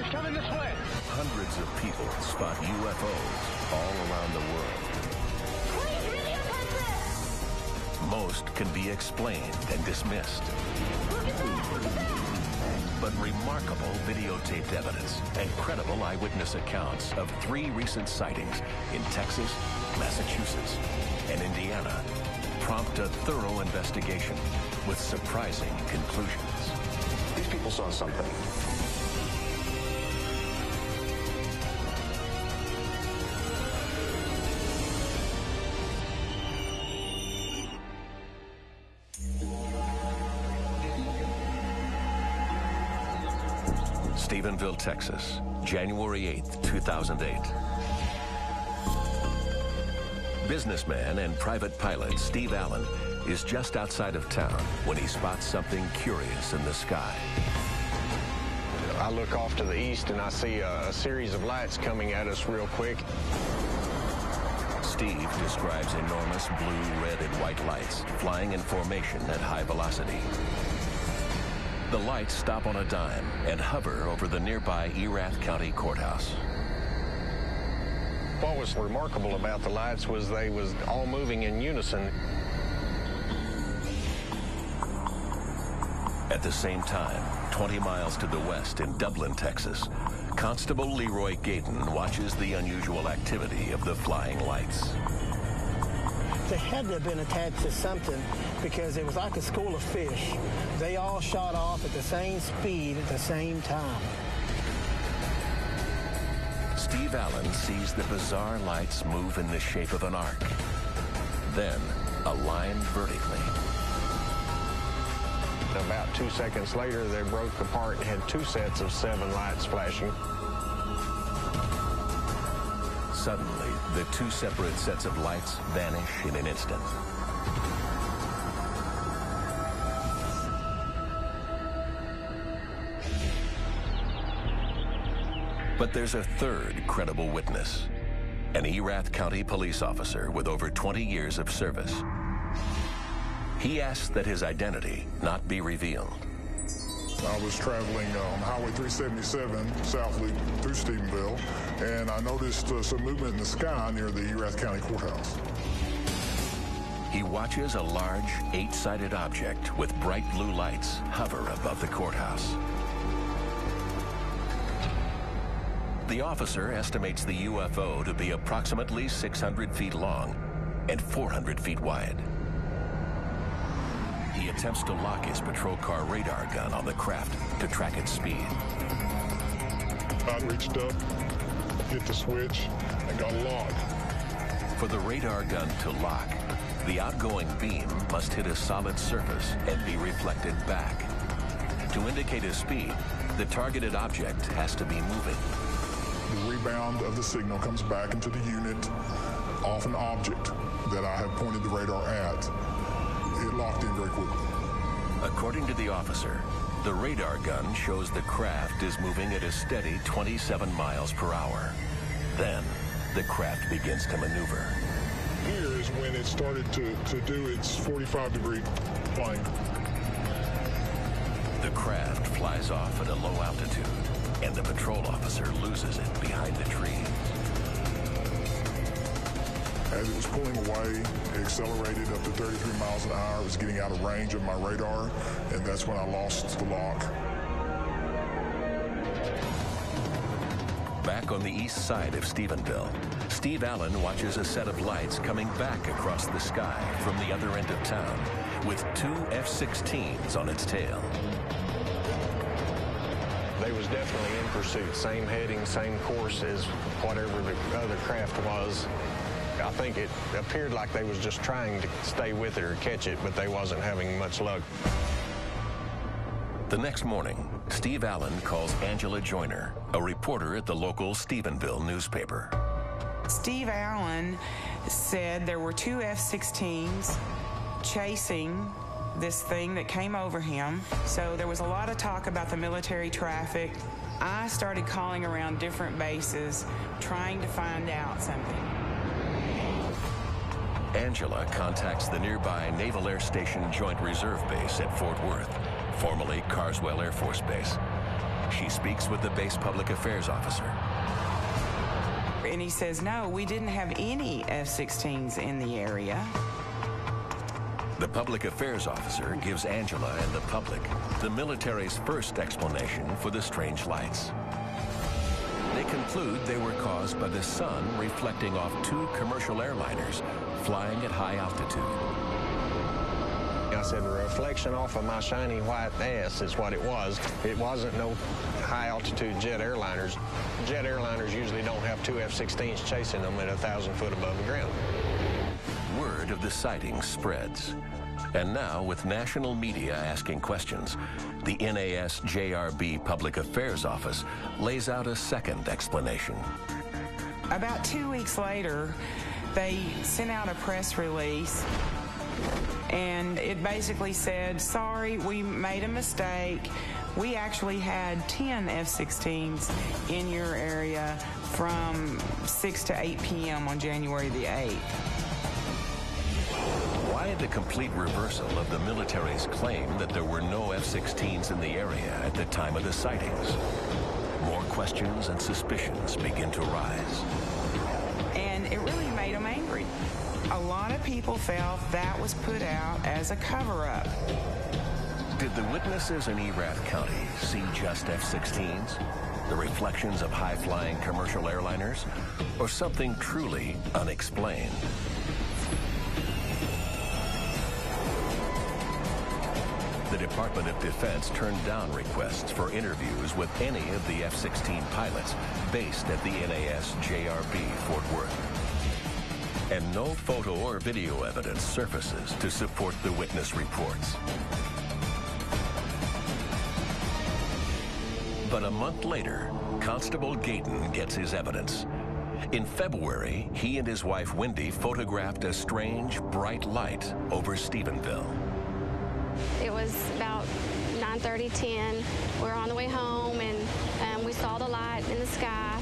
He's coming this way. Hundreds of people spot UFOs all around the world. Please videotape this! Most can be explained and dismissed. Look at that! Look at that! But remarkable videotaped evidence and credible eyewitness accounts of 3 recent sightings in Texas, Massachusetts, and Indiana prompt a thorough investigation with surprising conclusions. These people saw something. Stephenville, Texas, January 8th, 2008. Businessman and private pilot Steve Allen is just outside of town when he spots something curious in the sky. I look off to the east and I see a series of lights coming at us real quick. Steve describes enormous blue, red, and white lights flying in formation at high velocity. The lights stop on a dime and hover over the nearby Erath County Courthouse. What was remarkable about the lights was they was all moving in unison. At the same time, 20 miles to the west in Dublin, Texas, Constable Leroy Gayton watches the unusual activity of the flying lights. They had to have been attached to something because it was like a school of fish. They all shot off at the same speed at the same time. Steve Allen sees the bizarre lights move in the shape of an arc, then align vertically. About 2 seconds later, they broke apart and had 2 sets of 7 lights flashing. Suddenly, the 2 separate sets of lights vanish in an instant. But there's a third credible witness, an Erath County police officer with over 20 years of service. He asks that his identity not be revealed. I was traveling on Highway 377 south loop through Stephenville, and I noticed some movement in the sky near the Erath County Courthouse. He watches a large 8-sided object with bright blue lights hover above the courthouse. The officer estimates the UFO to be approximately 600 feet long and 400 feet wide. He attempts to lock his patrol car radar gun on the craft to track its speed. I reached up, hit the switch, and got a lock. For the radar gun to lock, the outgoing beam must hit a solid surface and be reflected back. To indicate a speed, the targeted object has to be moving. The rebound of the signal comes back into the unit off an object that I have pointed the radar at. It locked in very quickly. According to the officer, the radar gun shows the craft is moving at a steady 27 miles per hour. Then, the craft begins to maneuver. Here is when it started to do its 45-degree flying. The craft flies off at a low altitude, and the patrol officer loses it behind the trees. As it was pulling away, it accelerated up to 33 miles an hour. It was getting out of range of my radar, and that's when I lost the lock. Back on the east side of Stephenville, Steve Allen watches a set of lights coming back across the sky from the other end of town, with 2 F-16s on its tail. They was definitely in pursuit. Same heading, same course as whatever the other craft was. I think it appeared like they was just trying to stay with it or catch it, but they wasn't having much luck. The next morning, Steve Allen calls Angela Joyner, a reporter at the local Stephenville newspaper. Steve Allen said there were 2 F-16s chasing this thing that came over him. So there was a lot of talk about the military traffic. I started calling around different bases, trying to find out something. Angela contacts the nearby Naval Air Station Joint Reserve Base at Fort Worth, formerly Carswell Air Force Base. She speaks with the base public affairs officer. And he says, no, we didn't have any F-16s in the area. The public affairs officer gives Angela and the public the military's first explanation for the strange lights. They conclude they were caused by the sun reflecting off two commercial airliners flying at high altitude. I said the reflection off of my shiny white ass is what it was. It wasn't no high-altitude jet airliners. Jet airliners usually don't have two F-16s chasing them at 1,000 foot above the ground. Word of the sighting spreads. And now, with national media asking questions, the NASJRB Public Affairs Office lays out a second explanation. About 2 weeks later, they sent out a press release, and it basically said, sorry, we made a mistake. We actually had 10 F-16s in your area from 6 to 8 p.m. on January the 8th. Why the complete reversal of the military's claim that there were no F-16s in the area at the time of the sightings? More questions and suspicions begin to rise. And it really made them angry. A lot of people felt that was put out as a cover-up. Did the witnesses in Erath County see just F-16s? The reflections of high-flying commercial airliners? Or something truly unexplained? The Department of Defense turned down requests for interviews with any of the F-16 pilots based at the NASJRB Fort Worth. And no photo or video evidence surfaces to support the witness reports. But a month later, Constable Gayton gets his evidence. In February, he and his wife Wendy photographed a strange, bright light over Stephenville. It was about 9:30, 10. We were on the way home, and we saw the light in the sky.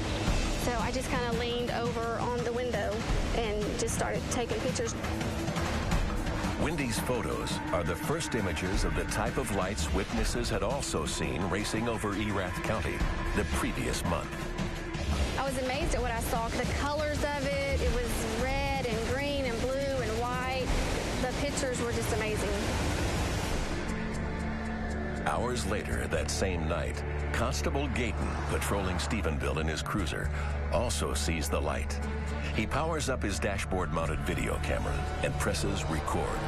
So I just kind of leaned over on the window and just started taking pictures. Wendy's photos are the first images of the type of lights witnesses had also seen racing over Erath County the previous month. I was amazed at what I saw. The colors of it, it was red and green and blue and white. The pictures were just amazing. Hours later that same night, Constable Gayton, patrolling Stephenville in his cruiser, also sees the light. He powers up his dashboard-mounted video camera and presses record.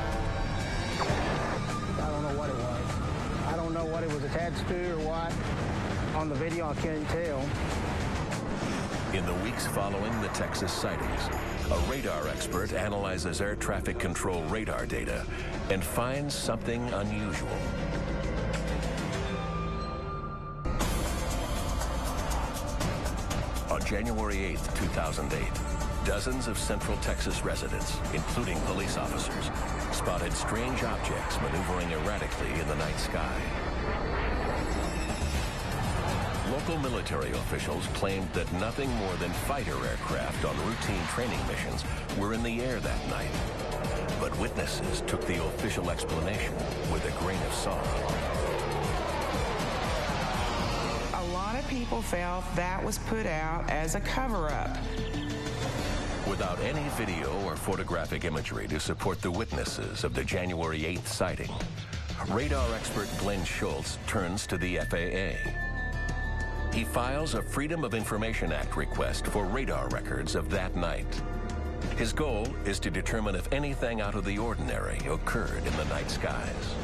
I don't know what it was. I don't know what it was attached to or what. On the video, I can't tell. In the weeks following the Texas sightings, a radar expert analyzes air traffic control radar data and finds something unusual. On January 8, 2008, dozens of Central Texas residents, including police officers, spotted strange objects maneuvering erratically in the night sky. Local military officials claimed that nothing more than fighter aircraft on routine training missions were in the air that night. But witnesses took the official explanation with a grain of salt. People felt that was put out as a cover-up. Without any video or photographic imagery to support the witnesses of the January 8th sighting, radar expert Glenn Schultz turns to the FAA. He files a Freedom of Information Act request for radar records of that night. His goal is to determine if anything out of the ordinary occurred in the night skies.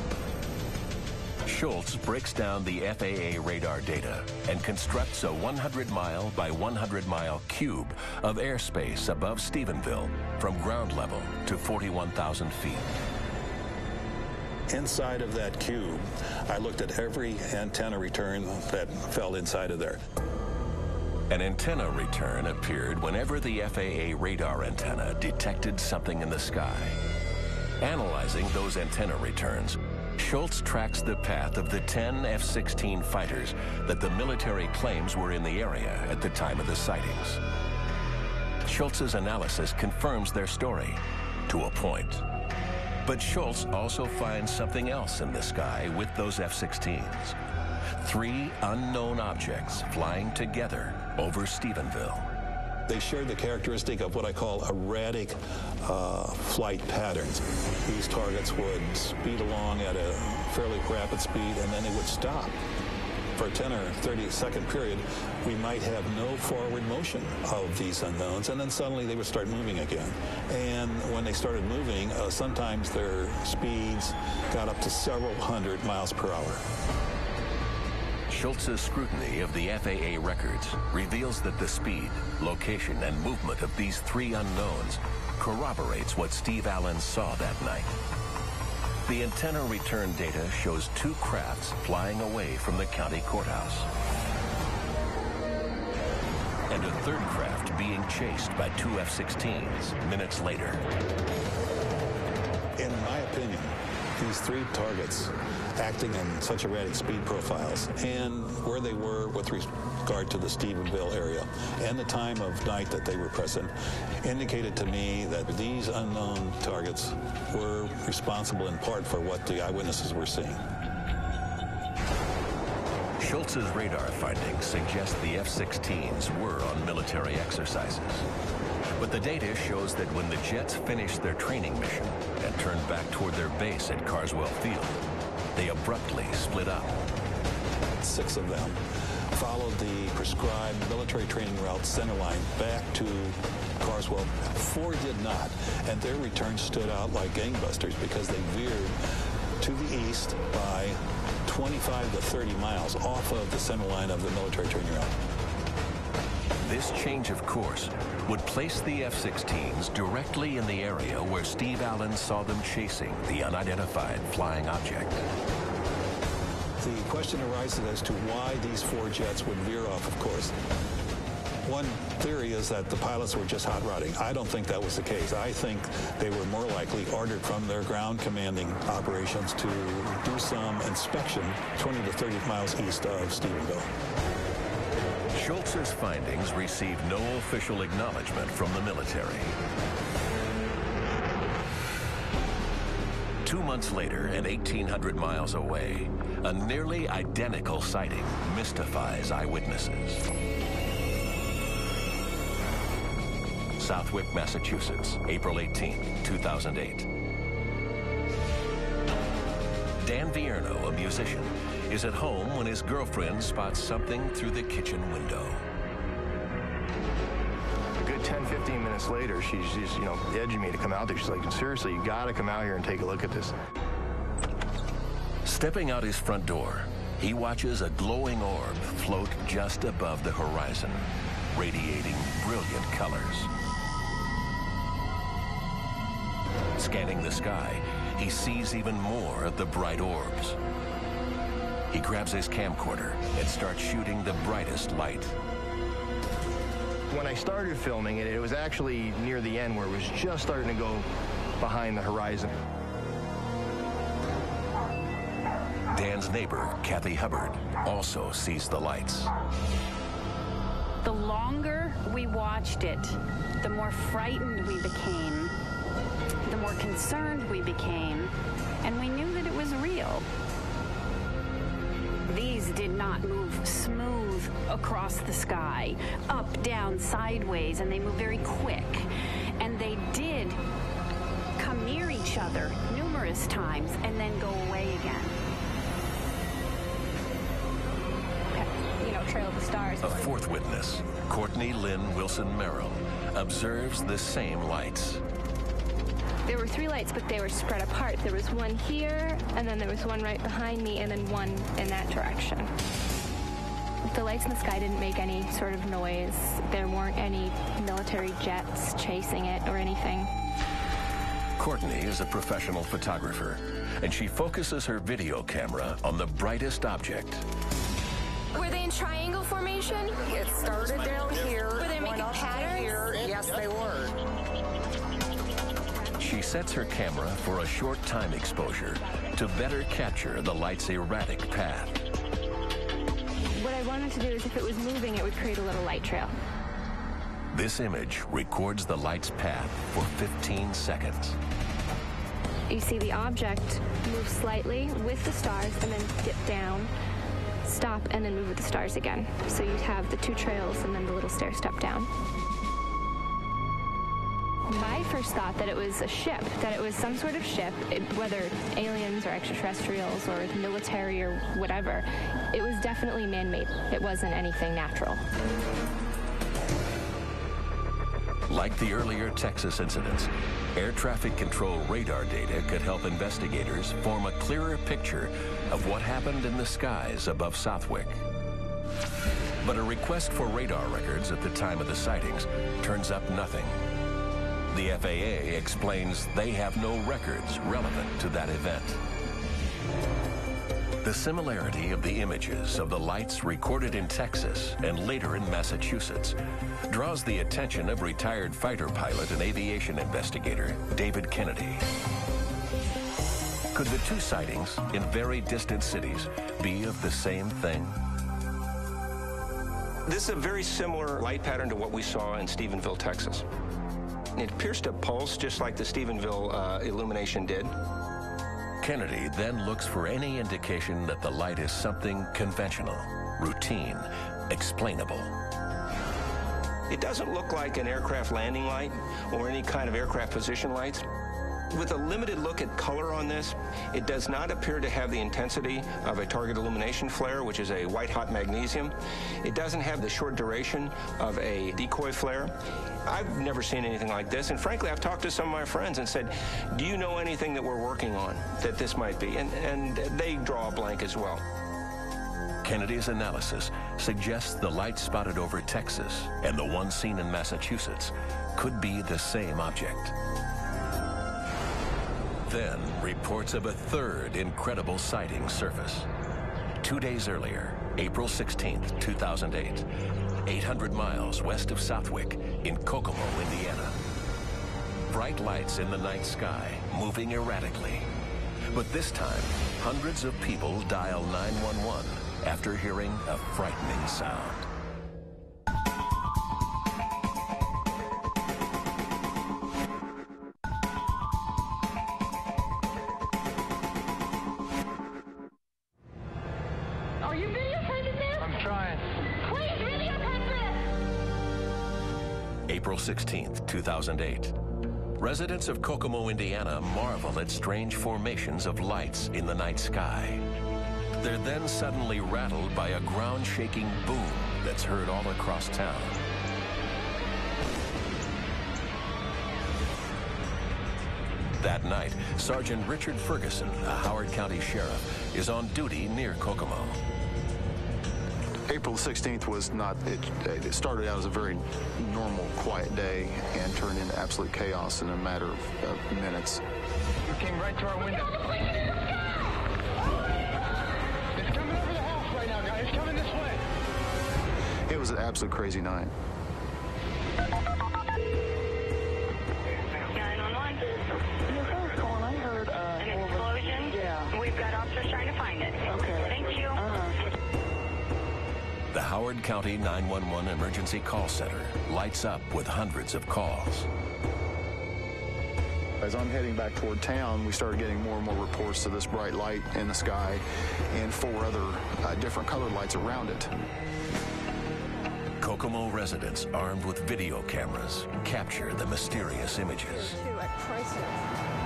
Schultz breaks down the FAA radar data and constructs a 100-mile by 100-mile cube of airspace above Stephenville from ground level to 41,000 feet. Inside of that cube, I looked at every antenna return that fell inside of there. An antenna return appeared whenever the FAA radar antenna detected something in the sky. Analyzing those antenna returns, Schultz tracks the path of the 10 F-16 fighters that the military claims were in the area at the time of the sightings. Schultz's analysis confirms their story to a point. But Schultz also finds something else in the sky with those F-16s. 3 unknown objects flying together over Stephenville. They shared the characteristic of what I call erratic flight patterns. These targets would speed along at a fairly rapid speed, and then they would stop. For a 10 or 30-second period, we might have no forward motion of these unknowns, and then suddenly they would start moving again. And when they started moving, sometimes their speeds got up to several hundred miles per hour. Schultz's scrutiny of the FAA records reveals that the speed, location, and movement of these 3 unknowns corroborates what Steve Allen saw that night. The antenna return data shows 2 crafts flying away from the county courthouse, and a 3rd craft being chased by 2 F-16s minutes later. In my opinion, these 3 targets acting in such erratic speed profiles and where they were with regard to the Stephenville area and the time of night that they were present indicated to me that these unknown targets were responsible in part for what the eyewitnesses were seeing. Schultz's radar findings suggest the F-16s were on military exercises. But the data shows that when the jets finished their training mission and turned back toward their base at Carswell Field, they abruptly split up. 6 of them followed the prescribed military training route centerline back to Carswell. 4 did not, and their return stood out like gangbusters because they veered to the east by 25 to 30 miles off of the centerline of the military training route. This change of course would place the F-16s directly in the area where Steve Allen saw them chasing the unidentified flying object. The question arises as to why these 4 jets would veer off, of course. One theory is that the pilots were just hot rodding. I don't think that was the case. I think they were more likely ordered from their ground commanding operations to do some inspection 20 to 30 miles east of Stephenville. Schultz's findings received no official acknowledgement from the military. 2 months later, and 1,800 miles away, a nearly identical sighting mystifies eyewitnesses. Southwick, Massachusetts, April 18, 2008. Dan Vierno, a musician, is at home when his girlfriend spots something through the kitchen window. A good 10, 15 minutes later, she's edging me to come out there. She's like, seriously, you gotta come out here and take a look at this. Stepping out his front door, he watches a glowing orb float just above the horizon, radiating brilliant colors. Scanning the sky, he sees even more of the bright orbs. He grabs his camcorder and starts shooting the brightest light. When I started filming it, it was actually near the end where it was just starting to go behind the horizon. Dan's neighbor, Kathy Hubbard, also sees the lights. The longer we watched it, the more frightened we became, the more concerned we became, and we knew that it was real. These did not move smooth across the sky, up, down, sideways, and they move very quick. And they did come near each other numerous times and then go away again. Trail of the Stars. A 4th witness, Courtney Lynn Wilson Merrill, observes the same lights. There were 3 lights, but they were spread apart. There was one here, and then there was one right behind me, and then one in that direction. The lights in the sky didn't make any sort of noise. There weren't any military jets chasing it or anything. Courtney is a professional photographer, and she focuses her video camera on the brightest object. Were they in triangle formation? It started down here. Were they making patterns? Here. Yes, they were. She sets her camera for a short time exposure to better capture the light's erratic path. What I wanted to do is if it was moving, it would create a little light trail. This image records the light's path for 15 seconds. You see the object move slightly with the stars and then dip down, stop and then move with the stars again. So you'd have the two trails and then the little stair step down. I first thought that it was a ship, that it was some sort of ship, whether aliens or extraterrestrials or military or whatever. It was definitely man-made. It wasn't anything natural. Like the earlier Texas incidents, air traffic control radar data could help investigators form a clearer picture of what happened in the skies above Southwick. But a request for radar records at the time of the sightings turns up nothing. The FAA explains they have no records relevant to that event. The similarity of the images of the lights recorded in Texas and later in Massachusetts draws the attention of retired fighter pilot and aviation investigator David Kennedy. Could the two sightings in very distant cities be of the same thing? This is a very similar light pattern to what we saw in Stephenville, Texas. It appears to pulse just like the Stephenville illumination did. Kennedy then looks for any indication that the light is something conventional, routine, explainable. It doesn't look like an aircraft landing light or any kind of aircraft position lights. With a limited look at color on this, it does not appear to have the intensity of a target illumination flare, which is a white-hot magnesium. It doesn't have the short duration of a decoy flare. I've never seen anything like this, and frankly, I've talked to some of my friends and said, do you know anything that we're working on that this might be? And they draw a blank as well. Kennedy's analysis suggests the light spotted over Texas and the one seen in Massachusetts could be the same object. Then, reports of a third incredible sighting surface. 2 days earlier, April 16th, 2008, 800 miles west of Southwick in Kokomo, Indiana. Bright lights in the night sky, moving erratically. But this time, hundreds of people dial 911 after hearing a frightening sound. Are you videotaping this? I'm trying. Please videotape this! April 16th, 2008. Residents of Kokomo, Indiana marvel at strange formations of lights in the night sky. They're then suddenly rattled by a ground-shaking boom that's heard all across town. That night, Sergeant Richard Ferguson, a Howard County sheriff, is on duty near Kokomo. April 16th was not, it started out as a very normal, quiet day and turned into absolute chaos in a matter of minutes. You came right to our window. It's coming over the house right now, guys. It's coming this way. It was an absolute crazy night. 911. UFO's calling. I heard an explosion. Yeah. We've got officers trying to find it. Okay. Thank you. The Howard County 911 Emergency Call Center lights up with hundreds of calls. As I'm heading back toward town, we started getting more and more reports of this bright light in the sky and 4 other different colored lights around it. Kokomo residents armed with video cameras capture the mysterious images.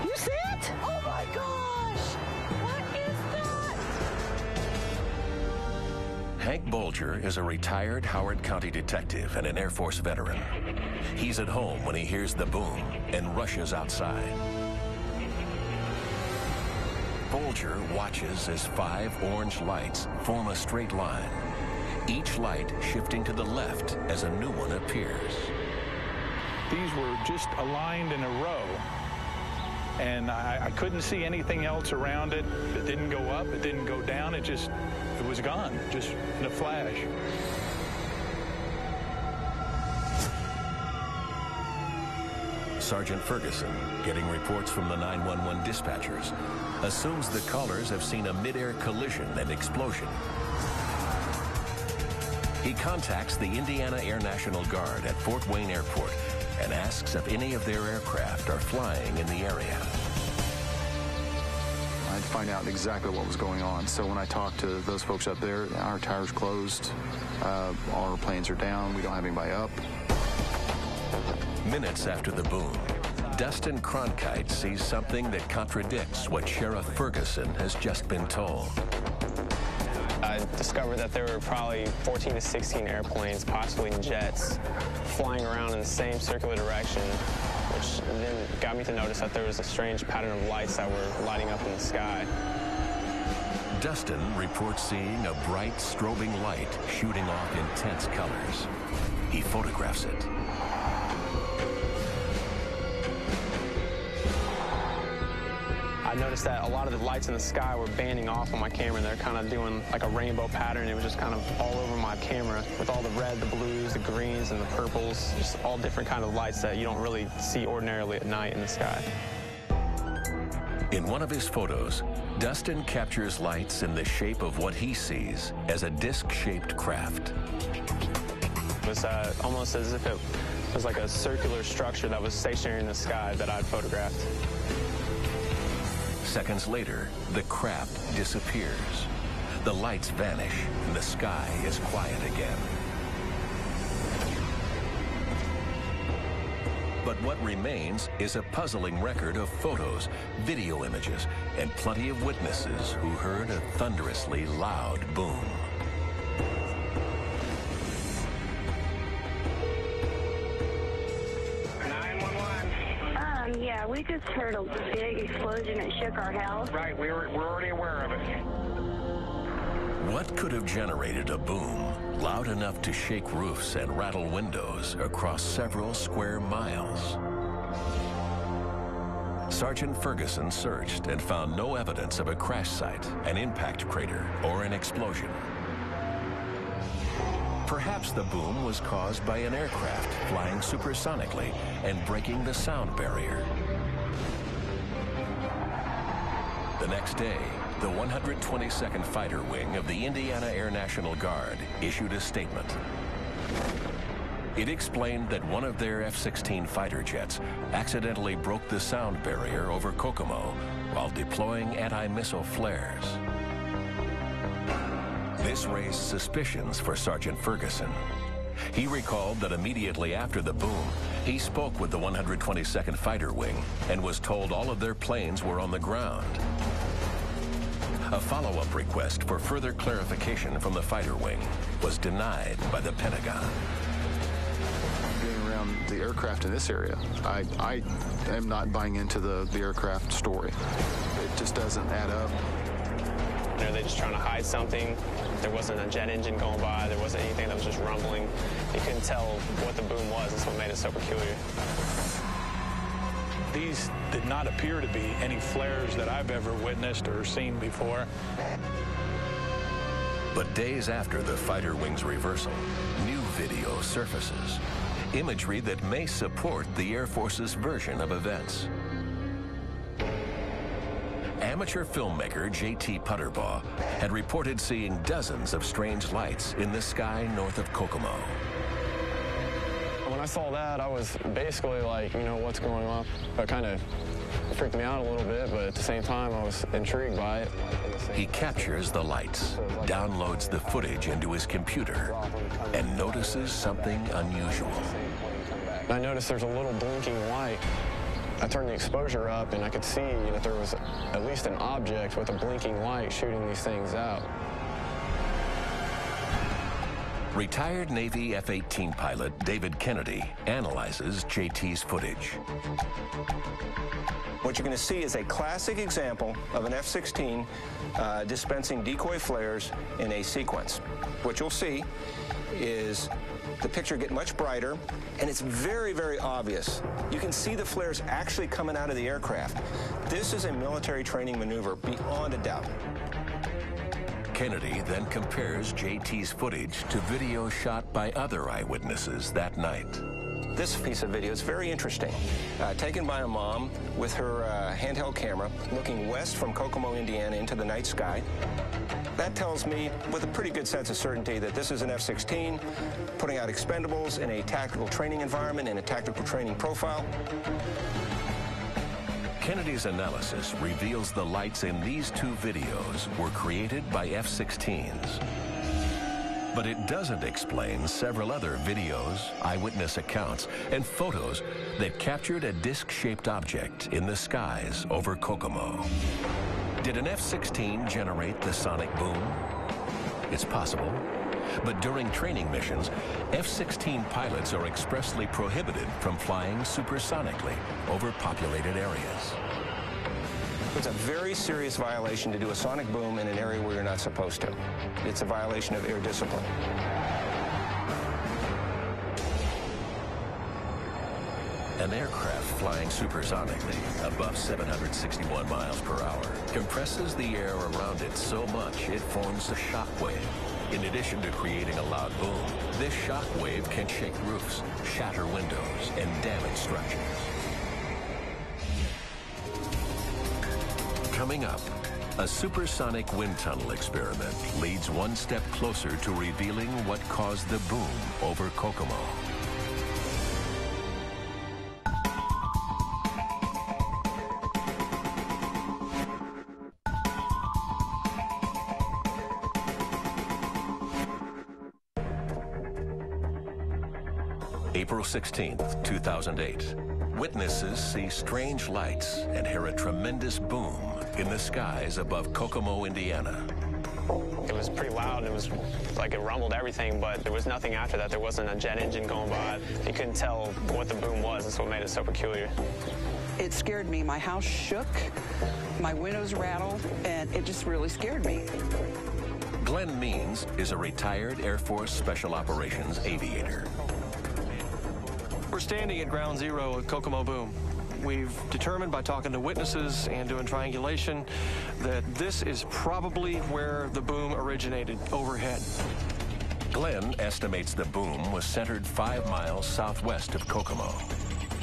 You see it? Oh my gosh! What is that? Hank Bolger is a retired Howard County detective and an Air Force veteran. He's at home when he hears the boom and rushes outside. Bolger watches as 5 orange lights form a straight line, each light shifting to the left as a new one appears. These were just aligned in a row, and I couldn't see anything else around it. It didn't go up, it didn't go down, it was gone, just in a flash. Sergeant Ferguson, getting reports from the 911 dispatchers, assumes the callers have seen a mid-air collision and explosion. He contacts the Indiana Air National Guard at Fort Wayne Airport and asks if any of their aircraft are flying in the area. I'd find out exactly what was going on. So when I talked to those folks up there, our tower's closed, all our planes are down, we don't have anybody up. Minutes after the boom, Dustin Cronkite sees something that contradicts what Sheriff Ferguson has just been told. I discovered that there were probably 14 to 16 airplanes, possibly jets, flying around in the same circular direction, which then got me to notice that there was a strange pattern of lights that were lighting up in the sky. Dustin reports seeing a bright, strobing light shooting off intense colors. He photographs it. I noticed that a lot of the lights in the sky were banding off on my camera, and they're kind of doing like a rainbow pattern. It was just kind of all over my camera with all the red, the blues, the greens, and the purples, just all different kind of lights that you don't really see ordinarily at night in the sky. In one of his photos, Dustin captures lights in the shape of what he sees as a disc-shaped craft. It was almost as if it was like a circular structure that was stationary in the sky that I'd photographed. Seconds later, the craft disappears. The lights vanish, and the sky is quiet again. But what remains is a puzzling record of photos, video images, and plenty of witnesses who heard a thunderously loud boom. Yeah, we just heard a big explosion that shook our house. Right, we're already aware of it. What could have generated a boom loud enough to shake roofs and rattle windows across several square miles? Sergeant Ferguson searched and found no evidence of a crash site, an impact crater, or an explosion. Perhaps the boom was caused by an aircraft flying supersonically and breaking the sound barrier. The next day, the 122nd Fighter Wing of the Indiana Air National Guard issued a statement. It explained that one of their F-16 fighter jets accidentally broke the sound barrier over Kokomo while deploying anti-missile flares. This raised suspicions for Sergeant Ferguson. He recalled that immediately after the boom, he spoke with the 122nd Fighter Wing and was told all of their planes were on the ground. A follow-up request for further clarification from the Fighter Wing was denied by the Pentagon. Being around the aircraft in this area, I am not buying into the aircraft story. It just doesn't add up. Are they just trying to hide something? There wasn't a jet engine going by. There wasn't anything that was just rumbling. You couldn't tell what the boom was. That's what made it so peculiar. These did not appear to be any flares that I've ever witnessed or seen before. But days after the fighter wing's reversal, new video surfaces. Imagery that may support the Air Force's version of events. Amateur filmmaker J.T. Putterbaugh had reported seeing dozens of strange lights in the sky north of Kokomo. When I saw that, I was basically like, you know, what's going on? It kind of freaked me out a little bit, but at the same time, I was intrigued by it. He captures the lights, downloads the footage into his computer, and notices something unusual. I noticed there's a little blinking light. I turned the exposure up, and I could see that there was at least an object with a blinking light shooting these things out. Retired Navy F-18 pilot David Kennedy analyzes JT's footage. What you're going to see is a classic example of an F-16 dispensing decoy flares in a sequence. What you'll see is the picture get much brighter, and it's very, very obvious. You can see the flares actually coming out of the aircraft. This is a military training maneuver beyond a doubt. Kennedy then compares JT's footage to video shot by other eyewitnesses that night. This piece of video is very interesting. Taken by a mom with her handheld camera looking west from Kokomo, Indiana into the night sky. That tells me with a pretty good sense of certainty that this is an F-16 putting out expendables in a tactical training environment, in a tactical training profile. Kennedy's analysis reveals the lights in these two videos were created by F-16s. But it doesn't explain several other videos, eyewitness accounts, and photos that captured a disc-shaped object in the skies over Kokomo. Did an F-16 generate the sonic boom? It's possible. But during training missions, F-16 pilots are expressly prohibited from flying supersonically over populated areas. It's a very serious violation to do a sonic boom in an area where you're not supposed to. It's a violation of air discipline. An aircraft flying supersonically, above 761 miles per hour, compresses the air around it so much it forms a shock wave. In addition to creating a loud boom, this shock wave can shake roofs, shatter windows, and damage structures. Coming up, a supersonic wind tunnel experiment leads one step closer to revealing what caused the boom over Kokomo. April 16th, 2008. Witnesses see strange lights and hear a tremendous boom in the skies above Kokomo, Indiana. It was pretty loud. It was like it rumbled everything, but there was nothing after that. There wasn't a jet engine going by. You couldn't tell what the boom was. That's what made it so peculiar. It scared me. My house shook, my windows rattled, and it just really scared me. Glenn Means is a retired Air Force Special Operations aviator. We're standing at ground zero at Kokomo boom. We've determined by talking to witnesses and doing triangulation that this is probably where the boom originated, overhead. Glenn estimates the boom was centered 5 miles southwest of Kokomo.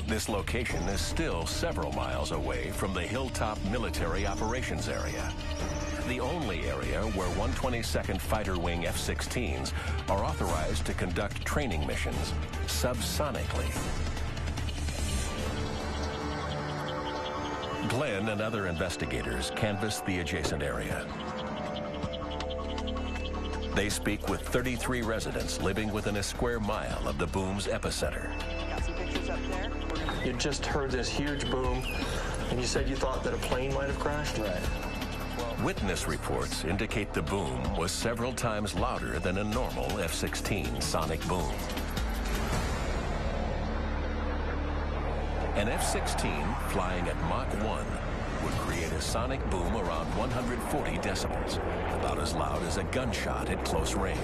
This location is still several miles away from the Hilltop Military Operations Area, the only area where 122nd Fighter Wing F-16s are authorized to conduct training missions subsonically. Glenn and other investigators canvass the adjacent area. They speak with 33 residents living within a square mile of the boom's epicenter. Got some pictures up there. You just heard this huge boom, and you said you thought that a plane might have crashed? Right. Witness reports indicate the boom was several times louder than a normal F-16 sonic boom. An F-16 flying at Mach 1 would create a sonic boom around 140 decibels, about as loud as a gunshot at close range.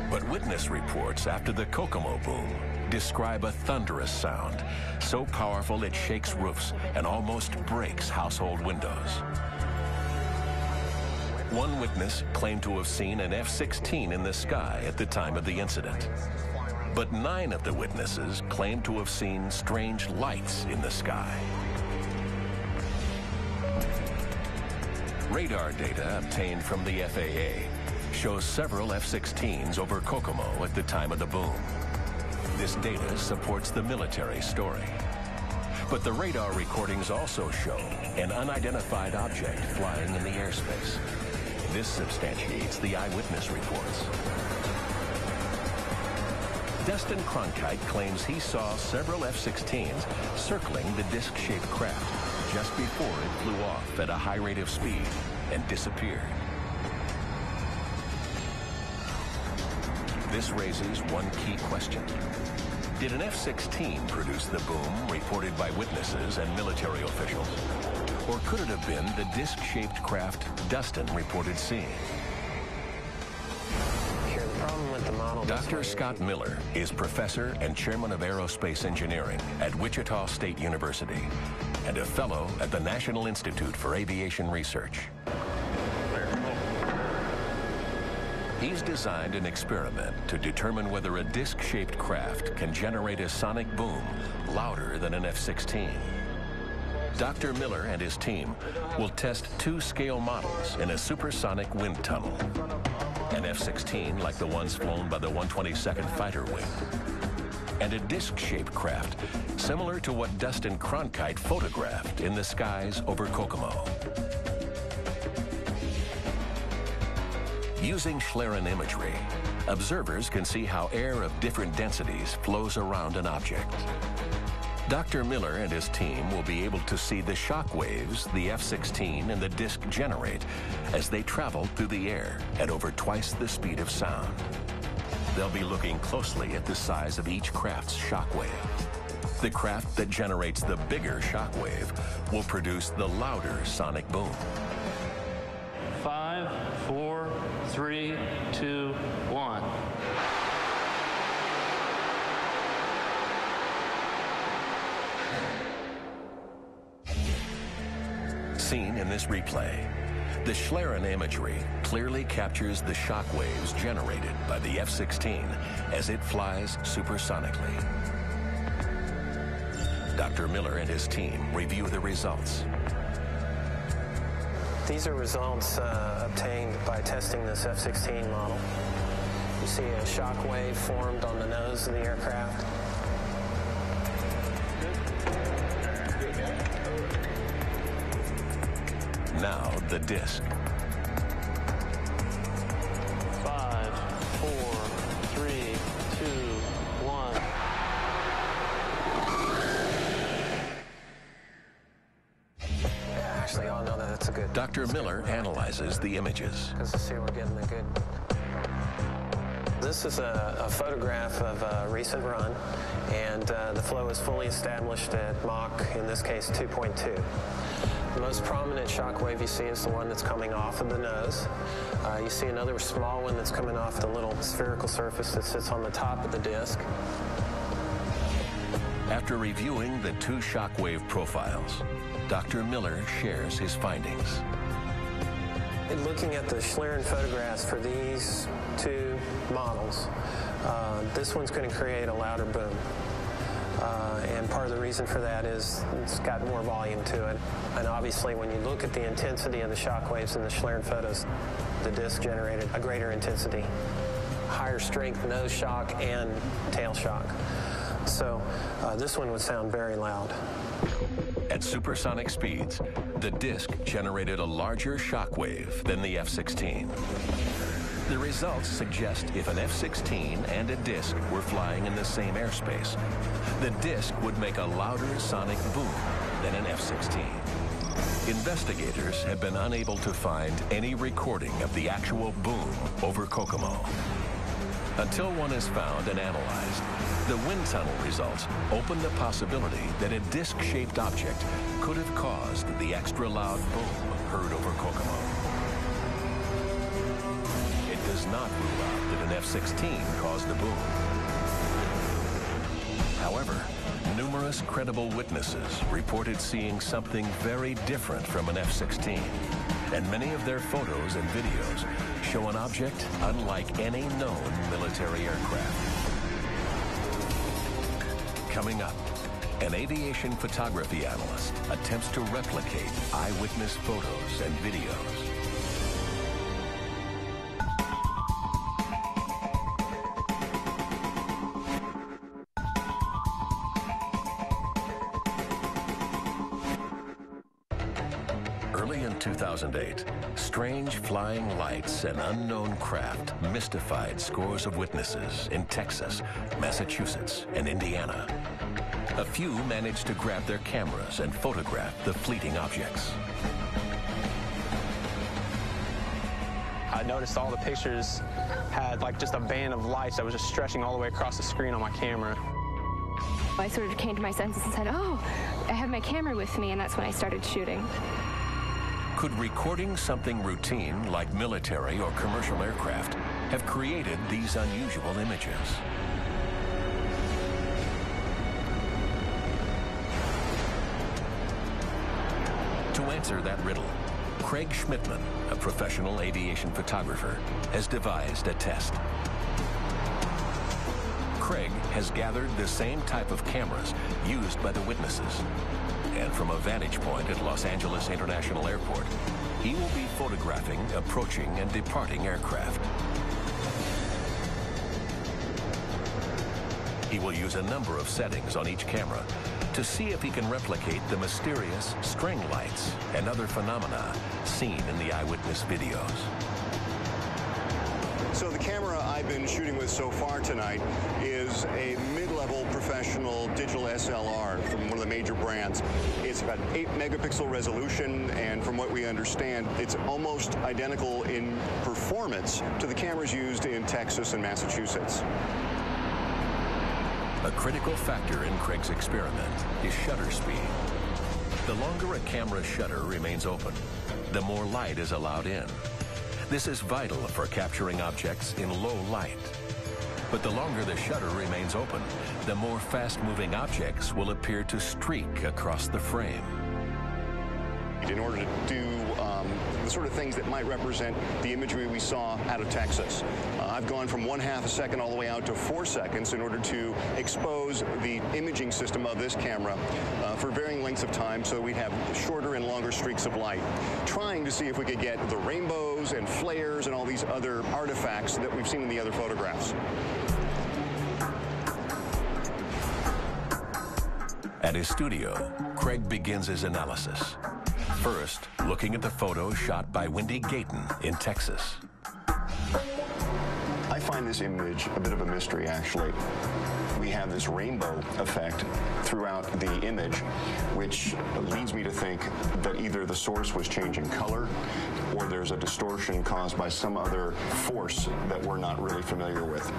But witness reports after the Kokomo boom describe a thunderous sound, so powerful it shakes roofs and almost breaks household windows. One witness claimed to have seen an F-16 in the sky at the time of the incident. But 9 of the witnesses claimed to have seen strange lights in the sky. Radar data obtained from the FAA shows several F-16s over Kokomo at the time of the boom. This data supports the military story. But the radar recordings also show an unidentified object flying in the airspace. This substantiates the eyewitness reports. Dustin Cronkite claims he saw several F-16s circling the disc-shaped craft just before it flew off at a high rate of speed and disappeared. This raises one key question. Did an F-16 produce the boom reported by witnesses and military officials? Or could it have been the disc-shaped craft Dustin reported seeing? Dr. Scott Miller is professor and chairman of aerospace engineering at Wichita State University and a fellow at the National Institute for Aviation Research. He's designed an experiment to determine whether a disc-shaped craft can generate a sonic boom louder than an F-16. Dr. Miller and his team will test 2 scale models in a supersonic wind tunnel. An F-16 like the ones flown by the 122nd Fighter Wing, and a disc-shaped craft, similar to what Dustin Cronkite photographed in the skies over Kokomo. Using Schlerin imagery, observers can see how air of different densities flows around an object. Dr. Miller and his team will be able to see the shock waves the F-16 and the disc generate as they travel through the air at over twice the speed of sound. They'll be looking closely at the size of each craft's shock wave. The craft that generates the bigger shock wave will produce the louder sonic boom. 5, 4, 3, 2, 1. Seen in this replay, the Schlerin imagery clearly captures the shock waves generated by the F-16 as it flies supersonically. Dr. Miller and his team review the results. These are results obtained by testing this F-16 model. You see a shock wave formed on the nose of the aircraft. Now the disc. 5, 4, 3, 2, 1. Actually, oh no, that's a good. Dr. Miller analyzes the images. Let's see, we're getting a good. This is a photograph of a recent run, and the flow is fully established at Mach, in this case, 2.2. The most prominent shock wave you see is the one that's coming off of the nose. You see another small one that's coming off the little spherical surface that sits on the top of the disc. After reviewing the two shockwave profiles, Dr. Miller shares his findings. In looking at the Schlerin photographs for these two models, this one's going to create a louder boom. And part of the reason for that is it's got more volume to it. And obviously, when you look at the intensity of the shock waves in the Schlerin photos, the disc generated a greater intensity, higher strength nose shock and tail shock. So this one would sound very loud. At supersonic speeds, the disc generated a larger shock wave than the F-16. The results suggest if an F-16 and a disc were flying in the same airspace, the disc would make a louder sonic boom than an F-16. Investigators have been unable to find any recording of the actual boom over Kokomo. Until one is found and analyzed, the wind tunnel results open the possibility that a disc-shaped object could have caused the extra loud boom heard over Kokomo. It does not rule out that an F-16 caused the boom. However, numerous credible witnesses reported seeing something very different from an F-16, and many of their photos and videos show an object unlike any known military aircraft. Coming up, an aviation photography analyst attempts to replicate eyewitness photos and videos. Early in 2008, strange flying lights and unknown craft mystified scores of witnesses in Texas, Massachusetts, and Indiana. A few managed to grab their cameras and photograph the fleeting objects. I noticed all the pictures had like just a band of lights that was just stretching all the way across the screen on my camera. I sort of came to my senses and said, oh, I have my camera with me, and that's when I started shooting. Could recording something routine like military or commercial aircraft have created these unusual images? To answer that riddle, Craig Schmidtman, a professional aviation photographer, has devised a test. Craig has gathered the same type of cameras used by the witnesses. And from a vantage point at Los Angeles International Airport, he will be photographing approaching and departing aircraft. He will use a number of settings on each camera to see if he can replicate the mysterious string lights and other phenomena seen in the eyewitness videos. So the camera I've been shooting with so far tonight is a mid-level professional digital SLR from one of the major brands. It's got 8 megapixel resolution, and from what we understand, it's almost identical in performance to the cameras used in Texas and Massachusetts. A critical factor in Craig's experiment is shutter speed. The longer a camera's shutter remains open, the more light is allowed in. This is vital for capturing objects in low light. But the longer the shutter remains open, the more fast-moving objects will appear to streak across the frame. In order to do the sort of things that might represent the imagery we saw out of Texas. I've gone from 1/2 a second all the way out to 4 seconds in order to expose the imaging system of this camera for varying lengths of time, so we'd have shorter and longer streaks of light, trying to see if we could get the rainbows and flares and all these other artifacts that we've seen in the other photographs. At his studio, Craig begins his analysis. First, looking at the photo shot by Wendy Gayton in Texas. I find this image a bit of a mystery, actually. We have this rainbow effect throughout the image, which leads me to think that either the source was changing color or there's a distortion caused by some other force that we're not really familiar with.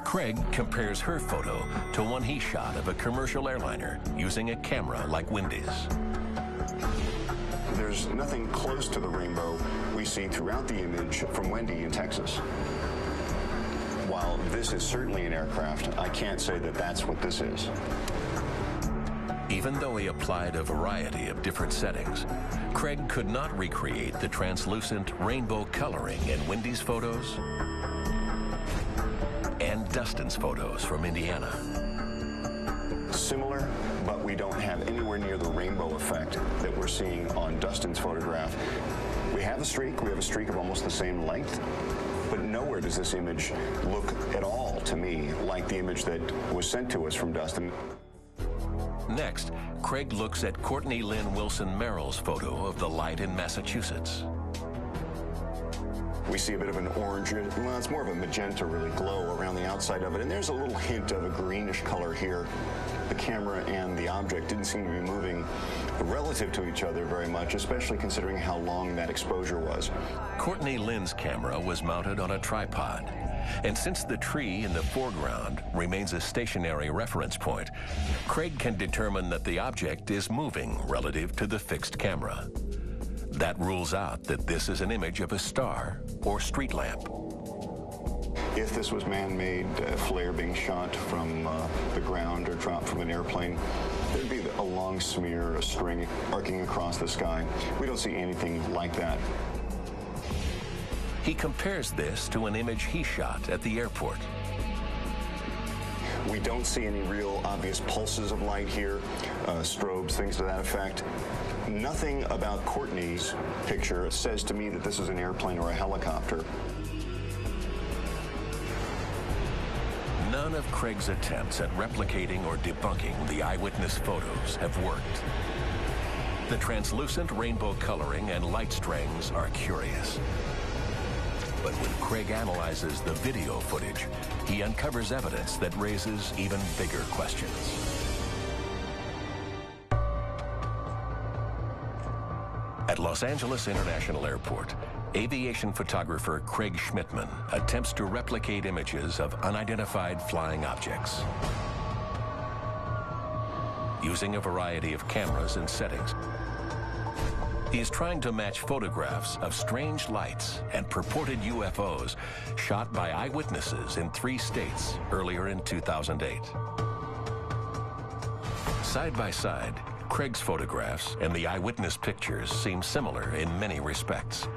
Craig compares her photo to one he shot of a commercial airliner using a camera like Wendy's. There's nothing close to the rainbow we see throughout the image from Wendy in Texas. While this is certainly an aircraft, I can't say that that's what this is. Even though he applied a variety of different settings, Craig could not recreate the translucent rainbow coloring in Wendy's photos and Dustin's photos from Indiana. Similar, but we don't have anywhere near the rainbow effect that we're seeing on Dustin's photograph. We have a streak of almost the same length, but nowhere does this image look at all to me like the image that was sent to us from Dustin. Next, Craig looks at Courtney Lynn Wilson Merrill's photo of the light in Massachusetts. We see a bit of an orange, well, it's more of a magenta, really, glow around the outside of it, and there's a little hint of a greenish color here. The camera and the object didn't seem to be moving relative to each other very much, especially considering how long that exposure was. Courtney Lynn's camera was mounted on a tripod, and since the tree in the foreground remains a stationary reference point, Craig can determine that the object is moving relative to the fixed camera. That rules out that this is an image of a star or street lamp. If this was man-made flare being shot from the ground or dropped from an airplane, there'd be a long smear, a string arcing across the sky. We don't see anything like that. He compares this to an image he shot at the airport. We don't see any real obvious pulses of light here, strobes, things to that effect. Nothing about Courtney's picture says to me that this is an airplane or a helicopter. None of Craig's attempts at replicating or debunking the eyewitness photos have worked. The translucent rainbow coloring and light strings are curious. But when Craig analyzes the video footage, he uncovers evidence that raises even bigger questions. At Los Angeles International Airport, aviation photographer Craig Schmidtman attempts to replicate images of unidentified flying objects. Using a variety of cameras and settings, he is trying to match photographs of strange lights and purported UFOs shot by eyewitnesses in 3 states earlier in 2008. Side by side, Craig's photographs and the eyewitness pictures seem similar in many respects,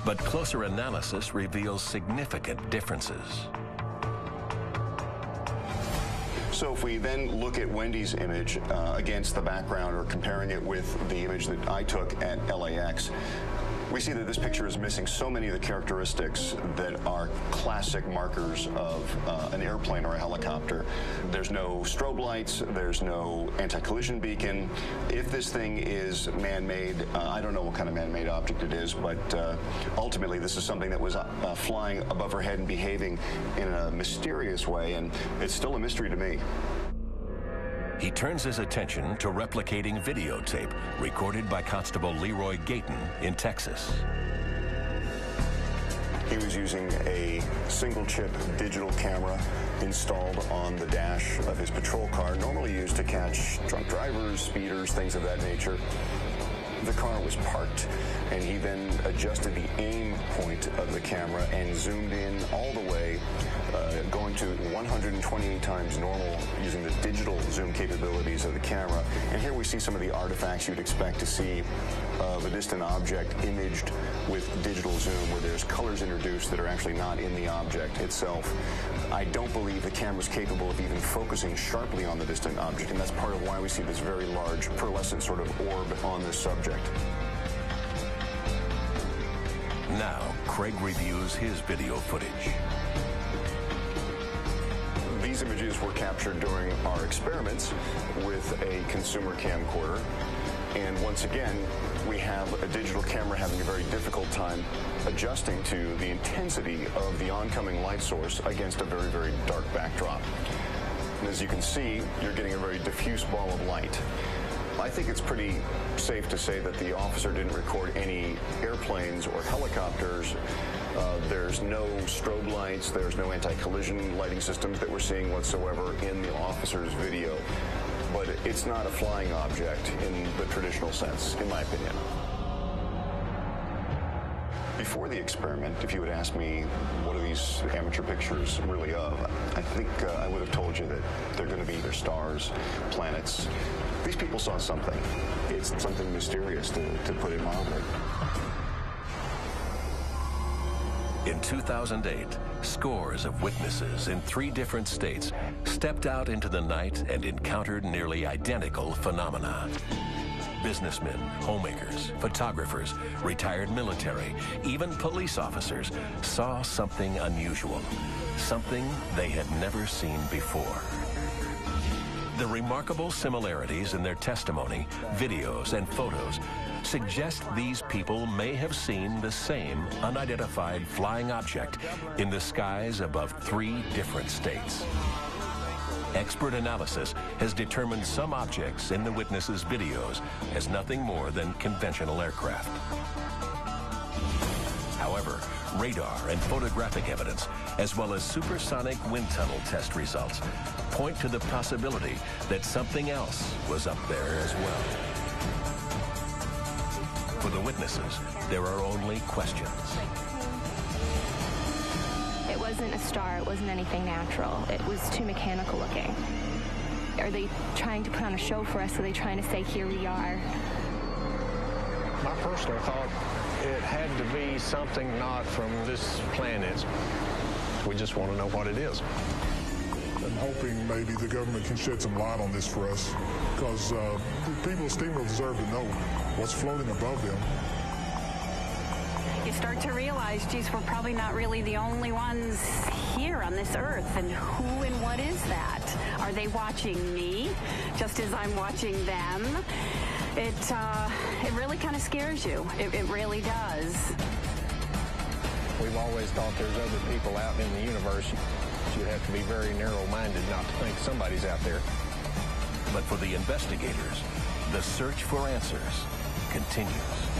but closer analysis reveals significant differences. So if we then look at Wendy's image against the background or comparing it with the image that I took at LAX, We see that this picture is missing so many of the characteristics that are classic markers of an airplane or a helicopter. There's no strobe lights, there's no anti-collision beacon. If this thing is man-made, I don't know what kind of man-made object it is, but ultimately this is something that was flying above her head and behaving in a mysterious way, and it's still a mystery to me. He turns his attention to replicating videotape recorded by Constable Leroy Gayton in Texas. He was using a single-chip digital camera installed on the dash of his patrol car, normally used to catch drunk drivers, speeders, things of that nature. The car was parked, and he then adjusted the aim point of the camera and zoomed in all the way, going to 128 times normal using the digital zoom capabilities of the camera. And here we see some of the artifacts you'd expect to see of a distant object imaged with digital zoom, where there's colors introduced that are actually not in the object itself. I don't believe the camera's capable of even focusing sharply on the distant object, and that's part of why we see this very large pearlescent sort of orb on this subject. Now, Craig reviews his video footage. These images were captured during our experiments with a consumer camcorder. And once again, we have a digital camera having a very difficult time adjusting to the intensity of the oncoming light source against a very, very dark backdrop. And as you can see, you're getting a very diffuse ball of light. I think it's pretty safe to say that the officer didn't record any airplanes or helicopters. There's no strobe lights, there's no anti-collision lighting systems that we're seeing whatsoever in the officer's video. But it's not a flying object in the traditional sense, in my opinion. Before the experiment, if you had asked me what are these amateur pictures really of, I think I would have told you that they're going to be either stars, planets. These people saw something. It's something mysterious, to put it mildly. In 2008, scores of witnesses in 3 different states stepped out into the night and encountered nearly identical phenomena. Businessmen, homemakers, photographers, retired military, even police officers saw something unusual, something they had never seen before. The remarkable similarities in their testimony, videos, and photos suggest these people may have seen the same unidentified flying object in the skies above 3 different states. Expert analysis has determined some objects in the witnesses' videos as nothing more than conventional aircraft. However, radar and photographic evidence, as well as supersonic wind tunnel test results, point to the possibility that something else was up there as well. For the witnesses, there are only questions. It wasn't a star, it wasn't anything natural. It was too mechanical looking. Are they trying to put on a show for us? Are they trying to say, here we are? My personal thought, it had to be something not from this planet. We just want to know what it is. I'm hoping maybe the government can shed some light on this for us, because the people of Steamville deserve to know what's floating above them. You start to realize, geez, we're probably not really the only ones here on this earth, and who and what is that? Are they watching me just as I'm watching them? It really kind of scares you. It really does. We've always thought there's other people out in the universe. You'd have to be very narrow-minded not to think somebody's out there. But for the investigators, the search for answers continues.